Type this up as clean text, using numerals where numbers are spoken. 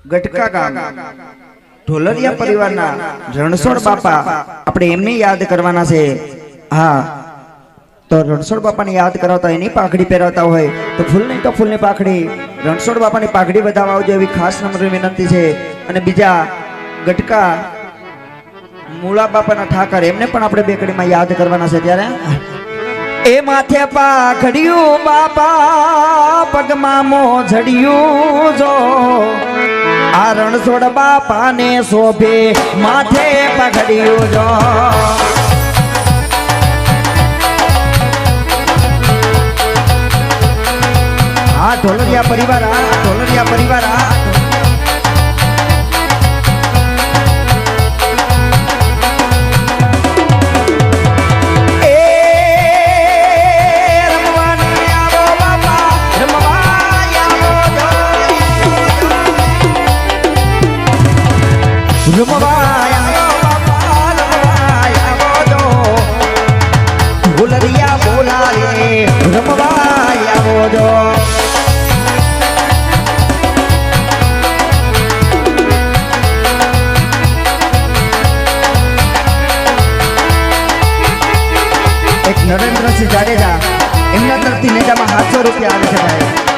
ગટકા ગામ ઢોલરિયા પરિવારના રણછોડ બાપા આપણે એમને યાદ કરવાના છે। હા, તો રણછોડ બાપાને યાદ કરાવતા એની પાઘડી પહેરાવતા હોય તો ફૂલની પાઘડી રણછોડ બાપાની પાઘડી બતાવવા આવજો એવી ખાસ નમ્ર વિનંતી છે। અને બીજા ગટકા મૂળા બાપાના ઠાકર એમને પણ આપણે બે કડીમાં યાદ કરવાના છે। ત્યારે એ માથે પાઘડિયું બાપા પગમાં મોજડિયું જો આ રણછોડ બાપાને શોભે માથે પાઘડિયું જો। આ ઢોલરિયા પરિવાર ઢોલરિયા બોલાવે રમવાય આવો જો। નરેન્દ્રસિંહ જાડેજા એમના તરફથી નેજામાં 700 રૂપિયા આવે છે।